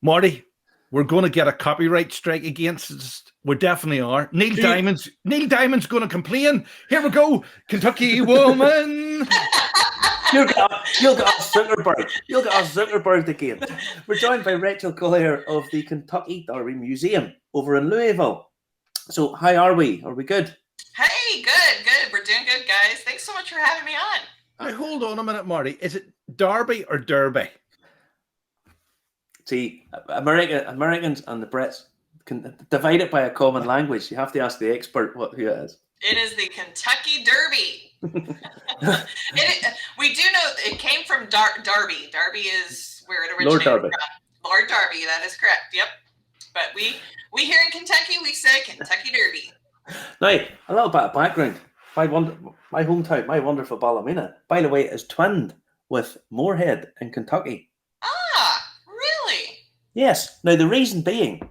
Marty, we're going to get a copyright strike against us. We definitely are. Neil Diamond's going to complain. Here we go. Kentucky woman. You'll get a Zuckerberg. You'll get a Zuckerberg again. We're joined by Rachel Collier of the Kentucky Derby Museum over in Louisville. So how are we? Are we good? Hey, good. We're doing good, guys. Thanks so much for having me on. Now, hold on a minute, Marty. Is it Derby or Derby? See, Americans and the Brits can divide it by a common language. You have to ask the expert who it is. It is the Kentucky Derby. We do know it came from Derby. Derby is where it originated from. Lord Derby, that is correct. Yep. But we here in Kentucky, we say Kentucky Derby. Now, a little bit of background. My hometown, my wonderful Ballymena, by the way, is twinned with Moorhead in Kentucky. Ah, really? Yes. Now, the reason being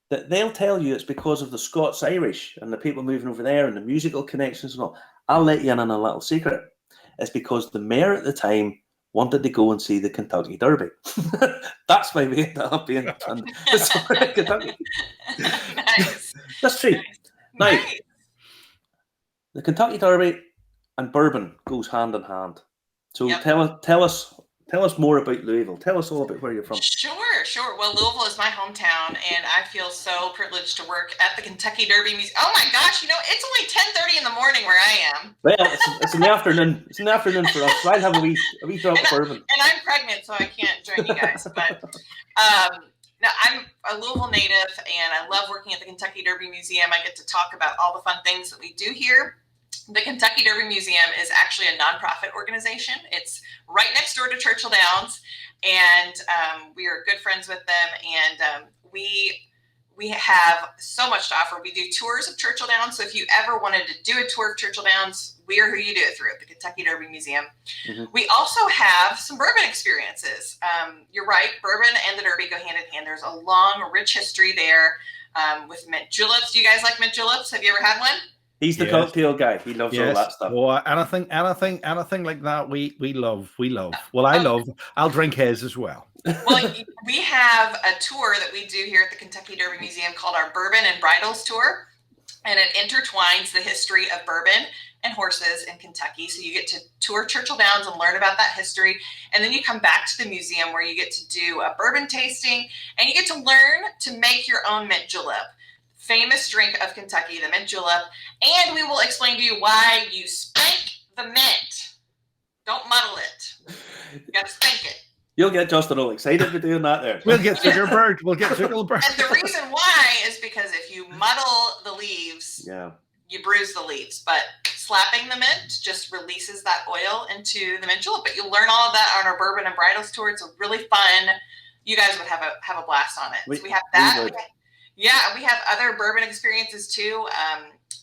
that they'll tell you it's because of the Scots-Irish and the people moving over there and the musical connections and all. I'll let you in on a little secret. It's because the mayor at the time wanted to go and see the Kentucky Derby. That's why we ended up being Kentucky. Nice. That's true. Nice. Now, Nice. The Kentucky Derby and bourbon goes hand in hand. So Yep. tell us more about Louisville. Tell us all about where you're from. Sure. Well, Louisville is my hometown, and I feel so privileged to work at the Kentucky Derby Museum. Oh my gosh, it's only 10:30 in the morning where I am. Well, it's in the afternoon. It's in the afternoon for us. So I'll have a wee drop of bourbon. And I'm pregnant, so I can't join you guys. But no, I'm a Louisville native, and I love working at the Kentucky Derby Museum. I get to talk about all the fun things that we do here. The Kentucky Derby Museum is actually a nonprofit organization. It's right next door to Churchill Downs, and we are good friends with them. And we have so much to offer. We do tours of Churchill Downs. So if you ever wanted to do a tour of Churchill Downs, we are who you do it through at the Kentucky Derby Museum. Mm-hmm. We also have some bourbon experiences. You're right, bourbon and the Derby go hand in hand. There's a long, rich history there with mint juleps. Do you guys like mint juleps? Have you ever had one? He's the cocktail guy. He loves all that stuff. Oh, anything like that. We love. Well, I love. I'll drink his as well. Well, we have a tour that we do here at the Kentucky Derby Museum called our Bourbon and Bridles Tour, and it intertwines the history of bourbon and horses in Kentucky. So you get to tour Churchill Downs and learn about that history, and then you come back to the museum where you get to do a bourbon tasting, and you get to learn to make your own mint julep. Famous drink of Kentucky, the mint julep, and we will explain to you why you spank the mint. Don't muddle it. You got to spank it. You'll get Justin all excited for doing that there. We'll get Zuckerberg. And the reason why is because if you muddle the leaves, you bruise the leaves. But slapping the mint just releases that oil into the mint julep. But you'll learn all of that on our Bourbon and Bridles tour. It's a really fun. You guys would have a blast on it. So we have that. We have other bourbon experiences too.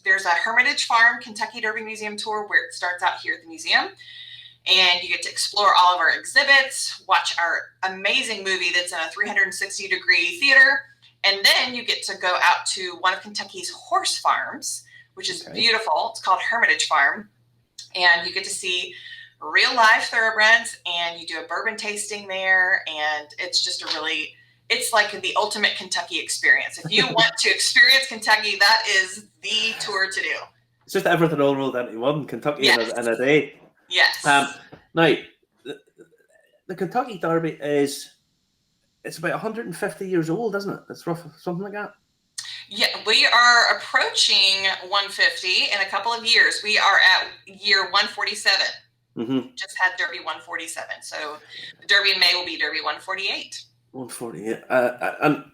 There's a Hermitage Farm Kentucky Derby Museum tour where it starts out here at the museum. And you get to explore all of our exhibits, watch our amazing movie that's in a 360-degree theater. And then you get to go out to one of Kentucky's horse farms, which is beautiful. It's called Hermitage Farm. And you get to see real live thoroughbreds, and you do a bourbon tasting there. And it's just it's like the ultimate Kentucky experience. If you want to experience Kentucky, that is the tour to do. It's just everything all rolled into one, Kentucky in a day. Yes. Now, the Kentucky Derby it's about 150 years old, isn't it? It's rough, something like that. Yeah, we are approaching 150 in a couple of years. We are at year 147. Mm-hmm. Just had Derby 147. So the Derby in May will be Derby 148. 148. And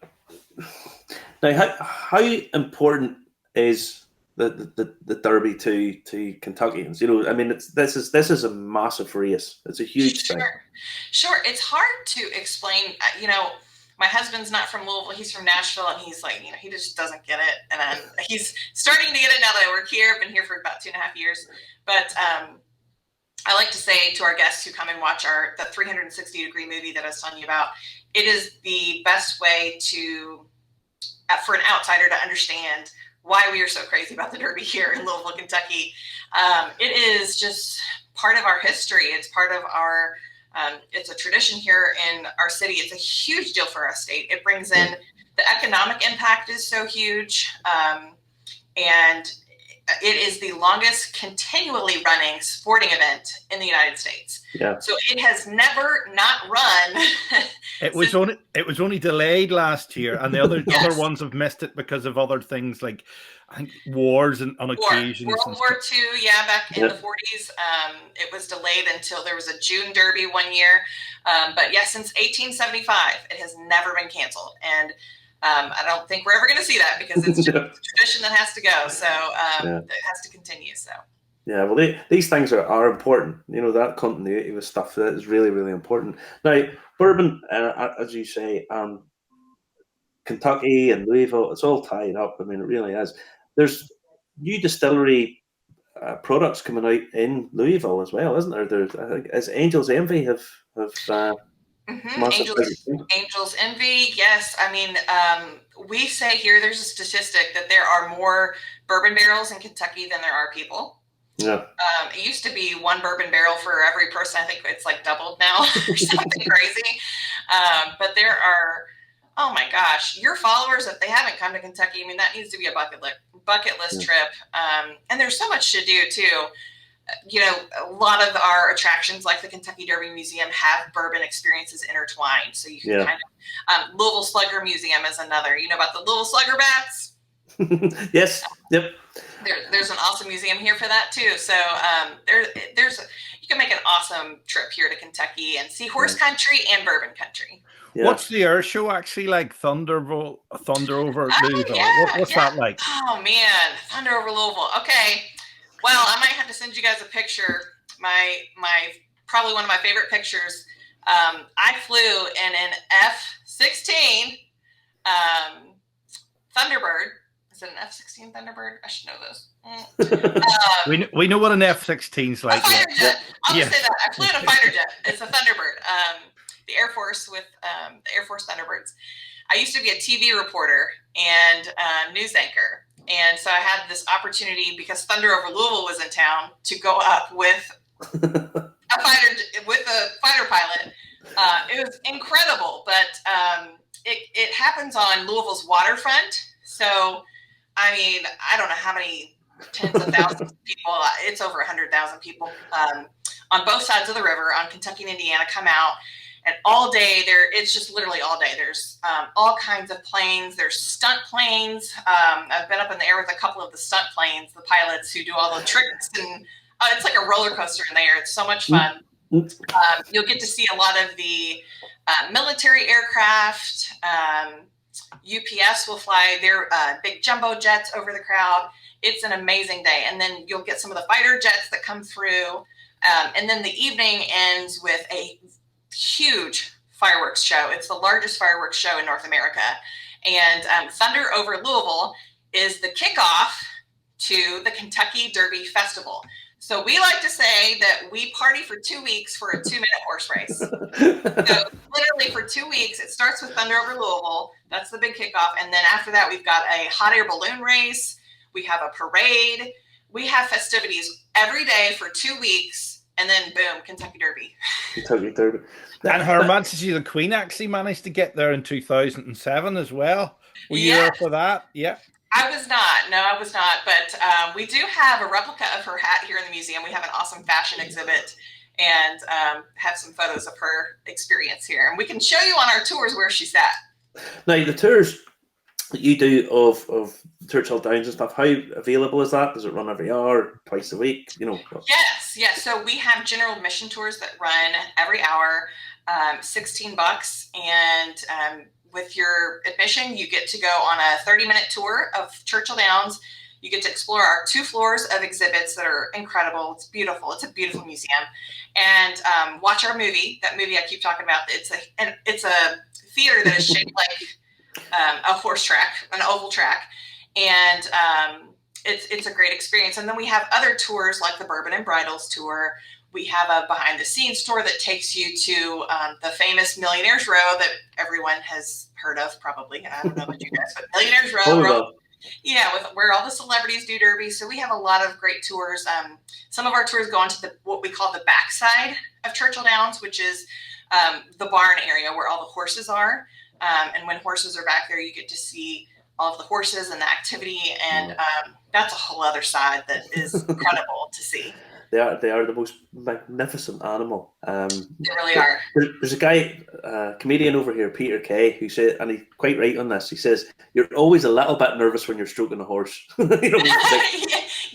now, how important is the Derby to Kentuckians? I mean, this is a massive race. It's a huge thing. Sure. It's hard to explain. My husband's not from Louisville. He's from Nashville, and he's like, he just doesn't get it. And he's starting to get it now that I work here. I've been here for about 2.5 years. But I like to say to our guests who come and watch the 360-degree movie that I was telling you about, it is the best way for an outsider to understand why we are so crazy about the Derby here in Louisville, Kentucky. It is just part of our history. It's part of our It's a tradition here in our city. It's a huge deal for our state. It brings in the economic impact is so huge. And it is the longest continually running sporting event in the United States. Yeah. So it has never not run. It was only delayed last year, and the other ones have missed it because of other things like I think wars and on occasions. World War II, back in the 40s. It was delayed until there was a June Derby one year. But since 1875, it has never been canceled. And I don't think we're ever going to see that because it's just a tradition that has to go. So it has to continue. So. Yeah, well, these things are important. You know, that continuity with stuff that is really, really important. Now, bourbon, as you say, Kentucky and Louisville, it's all tied up. I mean, it really is. There's new distillery products coming out in Louisville as well, isn't there? There's, I think, as Angel's Envy have Angel's Envy, yes. I mean, we say here there's a statistic that there are more bourbon barrels in Kentucky than there are people. Yeah. It used to be one bourbon barrel for every person. I think it's like doubled now or something crazy. But there are, oh my gosh, your followers, if they haven't come to Kentucky, I mean, that needs to be a bucket list trip. And there's so much to do too. You know, a lot of our attractions like the Kentucky Derby Museum have bourbon experiences intertwined. So you can kind of, Louisville Slugger Museum is another. You know about the Louisville Slugger bats? Yes. Yep. There's an awesome museum here for that too. So there's you can make an awesome trip here to Kentucky and see horse country and bourbon country. Yeah. What's the air show actually like? Thunder over Louisville. What's that like? Oh man, Thunder over Louisville. Okay. Well, I might have to send you guys a picture. My probably one of my favorite pictures. I flew in an F-16 Thunderbird. Is it an F-16 Thunderbird? I should know those. We know what an F-16's like. A fighter jet. I'll just say that. I flew in a fighter jet. It's a Thunderbird. The Air Force with the Air Force Thunderbirds. I used to be a TV reporter and news anchor. And so I had this opportunity because Thunder over Louisville was in town to go up with a fighter pilot. It was incredible, but it happens on Louisville's waterfront. So, I mean, I don't know how many tens of thousands of people. It's over 100,000 people on both sides of the river on Kentucky and Indiana come out. And all day it's just literally all day. There's all kinds of planes. There's stunt planes. I've been up in the air with a couple of the stunt planes, the pilots who do all the tricks, and it's like a roller coaster in there. It's so much fun. You'll get to see a lot of the military aircraft. UPS will fly their big jumbo jets over the crowd. It's an amazing day. And then you'll get some of the fighter jets that come through. And then the evening ends with a huge fireworks show. It's the largest fireworks show in North America. And Thunder over Louisville is the kickoff to the Kentucky Derby Festival. So we like to say that we party for 2 weeks for a 2-minute horse race. So literally for 2 weeks, it starts with Thunder over Louisville. That's the big kickoff. And then after that, we've got a hot air balloon race. We have a parade. We have festivities every day for 2 weeks. And then boom, Kentucky Derby. Kentucky Derby. And Her Majesty the Queen actually managed to get there in 2007 as well. Were you there for that? Yeah. I was not. No, I was not. But we do have a replica of her hat here in the museum. We have an awesome fashion exhibit and have some photos of her experience here. And we can show you on our tours where she's at. Now, the tours that you do of Churchill Downs and stuff, how available is that? Does it run every hour, twice a week? You know. Yes. So we have general admission tours that run every hour, $16, and with your admission, you get to go on a 30-minute tour of Churchill Downs. You get to explore our 2 floors of exhibits that are incredible. It's beautiful. It's a beautiful museum, and watch our movie. That movie I keep talking about. It's a theater that is shaped like a horse track, an oval track, and it's a great experience. And then we have other tours like the Bourbon and Bridals tour. We have a behind-the-scenes tour that takes you to the famous Millionaires Row that everyone has heard of, probably. I don't know about you guys, but Millionaires Row. Where all the celebrities do derby. So we have a lot of great tours. Some of our tours go onto what we call the backside of Churchill Downs, which is the barn area where all the horses are. And when horses are back there, you get to see all of the horses and the activity. And that's a whole other side that is incredible to see. They are the most magnificent animal. They really are. There's a guy, comedian over here, Peter Kay, who said, and he's quite right on this. He says, "You're always a little bit nervous when you're stroking a horse."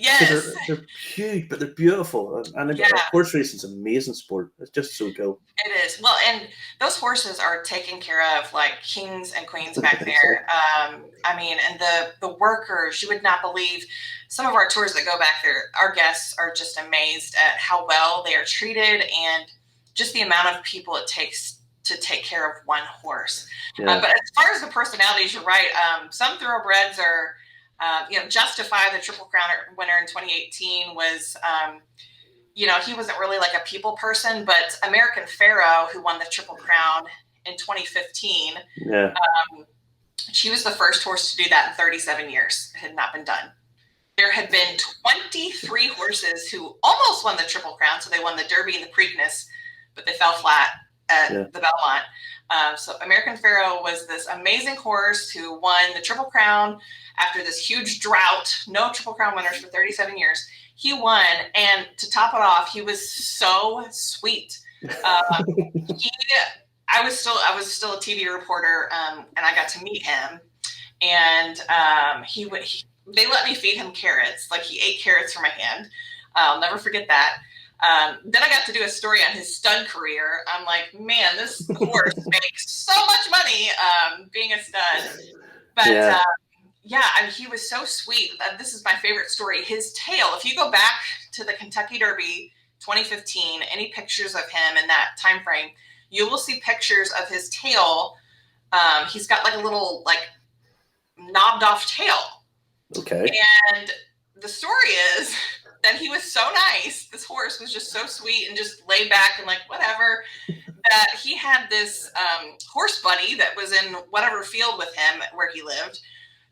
Yes, they're huge, but they're beautiful, and horse racing is an amazing sport. It's just so cool. It is. Well, and those horses are taken care of like kings and queens back there. I mean, and the workers, you would not believe. Some of our tours that go back there, our guests are just amazed at how well they are treated and just the amount of people it takes to take care of one horse. But as far as the personalities, you're right. Some thoroughbreds are, Justify, the Triple Crown winner in 2018 was, he wasn't really like a people person, but American Pharaoh, who won the Triple Crown in 2015, she was the first horse to do that in 37 years. It had not been done. There had been 23 horses who almost won the Triple Crown. So they won the Derby and the Preakness, but they fell flat at the Belmont. So American Pharaoh was this amazing horse who won the Triple Crown after this huge drought. No Triple Crown winners for 37 years. He won. And to top it off, he was so sweet. I was still a TV reporter, and I got to meet him. And they let me feed him carrots. Like, he ate carrots from my hand. I'll never forget that. Then I got to do a story on his stud career. I'm like, man, this horse makes so much money being a stud. But he was so sweet. This is my favorite story. His tail, if you go back to the Kentucky Derby 2015, any pictures of him in that time frame, you will see pictures of his tail. He's got like a little knobbed off tail. Okay. And the story is that he was so nice. This horse was just so sweet and just laid back and like, whatever, that he had this horse buddy that was in whatever field with him where he lived,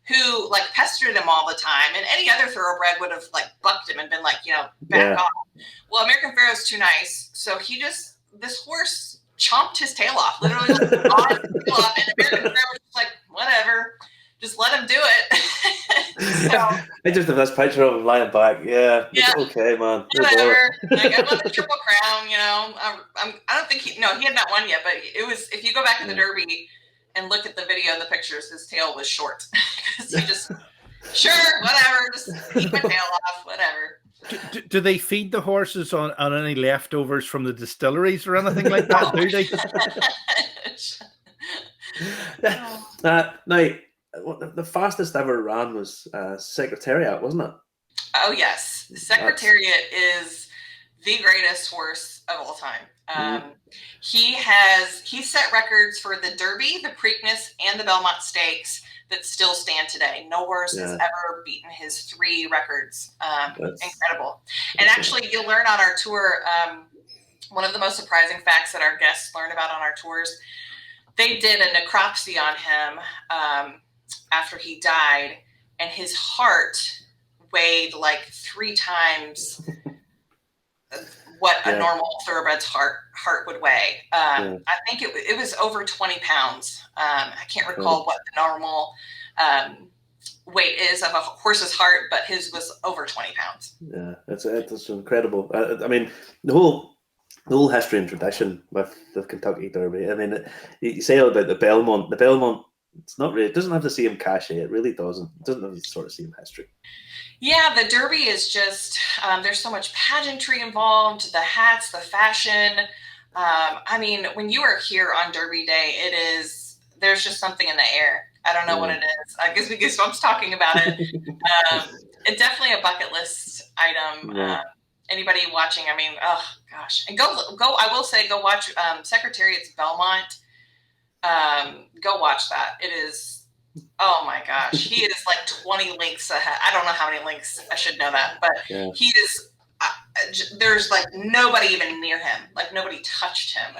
who like pestered him all the time. And any other thoroughbred would have like bucked him and been like, back off. Well, American Pharaoh's too nice. So this horse chomped his tail off, literally like, gnawed his tail off, and American Pharaoh was just like, whatever. Just let him do it. So, I just have this picture of him lying back. Yeah. Okay, man. Whatever. Like, I won the Triple Crown. I don't think he had not won yet, but it was. If you go back to the Derby and look at the video and the pictures, his tail was short. He just whatever, just eat my tail off, whatever. Do they feed the horses on any leftovers from the distilleries or anything like that? Do they? Now. The fastest ever ran was Secretariat, wasn't it? Oh, yes. Secretariat is the greatest horse of all time. He set records for the Derby, the Preakness, and the Belmont Stakes that still stand today. No horse has ever beaten his 3 records. Incredible. And actually, you'll learn on our tour, one of the most surprising facts that our guests learn about on our tours, they did a necropsy on him after he died, and his heart weighed like 3 times what a normal thoroughbred's heart would weigh. I think it was over 20 pounds. I can't recall what the normal weight is of a horse's heart, but his was over 20 pounds. Yeah, that's incredible. I mean, the whole history and tradition with the Kentucky Derby. I mean, you say about the Belmont. The Belmont, it's not really. It doesn't have the same cachet. It really doesn't. It doesn't have the sort of same history. Yeah, the Derby is just. There's so much pageantry involved. The hats, the fashion. I mean, when you are here on Derby Day, there's just something in the air. I don't know what it is. I guess we goosebumps talking about it. It's definitely a bucket list item. Anybody watching, I mean, oh gosh, and go. I will say, go watch Secretariat's Belmont. Go watch that. It is, oh my gosh, he is like 20 links ahead. I don't know how many links. I should know that, but he is. There's like nobody even near him. Like nobody touched him.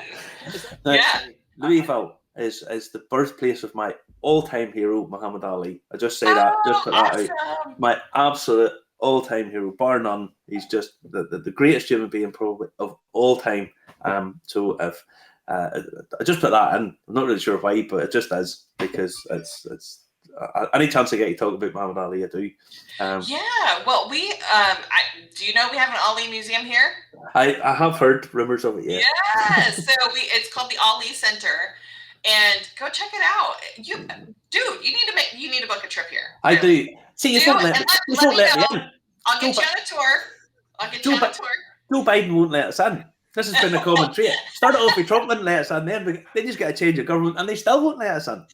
Louisville is the birthplace of my all-time hero, Muhammad Ali. I just say that. Just put that out. My absolute all-time hero, bar none. He's just the greatest human being probably of all time. So if I just put that in, I'm not really sure why, but it just is, because it's any chance I get to talk about Muhammad Ali, I do. Yeah, well, we do you know we have an Ali museum here? I have heard rumors of it. Yeah. Yes, so it's called the Ali Center, and go check it out. You need to book a trip here. I do. See, you won't let me in. I'll get you on a tour. Joe Biden won't let us in. This has been a common trait. Started off with Trump wouldn't let us in, then they just got to change the government, and they still won't let us in.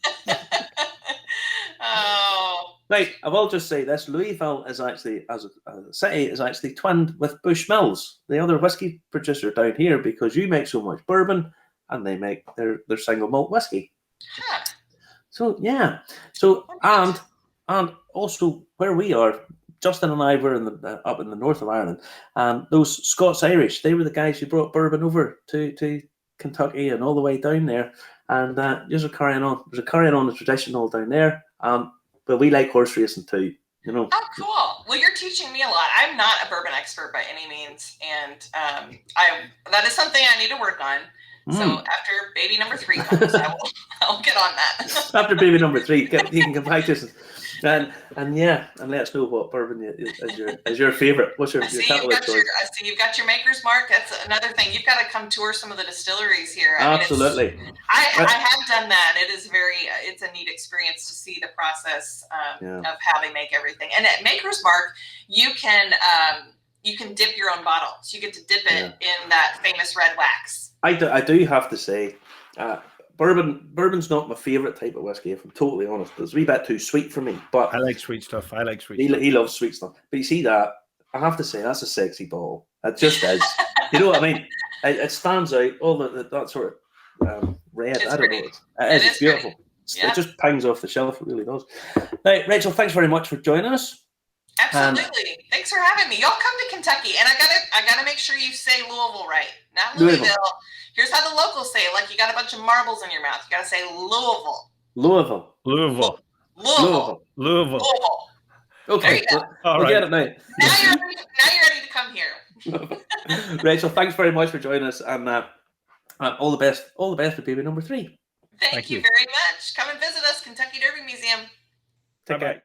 Oh. Right, I will just say this: Louisville is actually, as a city, is actually twinned with Bushmills, the other whiskey producer down here, because you make so much bourbon, and they make their single malt whiskey. Huh. So yeah, and also where we are, Justin and I were up in the north of Ireland, and those Scots-Irish, they were the guys who brought bourbon over to Kentucky and all the way down there, and there's a carrying on the tradition all down there. But we like horse racing too, you know. Oh, cool. Well, you're teaching me a lot. I'm not a bourbon expert by any means, and that is something I need to work on. So after baby number 3 comes, I'll get on that. After baby number 3, you can come back to us and let us know what bourbon is your favorite. What's your catalog choice? I see you've got your maker's mark. That's another thing. You've got to come tour some of the distilleries here. Absolutely. I have done that. It is it's a neat experience to see the process of how they make everything. And at Maker's Mark, you can dip your own bottle. So you get to dip it in that famous red wax. I do have to say, bourbon's not my favourite type of whiskey, if I'm totally honest. It's a wee bit too sweet for me. But I like sweet stuff. He loves sweet stuff. But you see that, I have to say, that's a sexy bottle. It just is. You know what I mean? It stands out. All that sort of red. It's I don't pretty. know. It's beautiful. Yeah. It just pangs off the shelf. It really does. Right, Rachel, thanks very much for joining us. Absolutely. Thanks for having me. Y'all come to Kentucky, and I gotta make sure you say Louisville right, not Louisville. Here's how the locals say it: like you got a bunch of marbles in your mouth. You gotta say Louisville. Louisville. Okay, we'll get it now. Now you're ready to come here. Rachel, thanks very much for joining us, and all the best for baby number 3. Thank you very much. Come and visit us, Kentucky Derby Museum. Take care.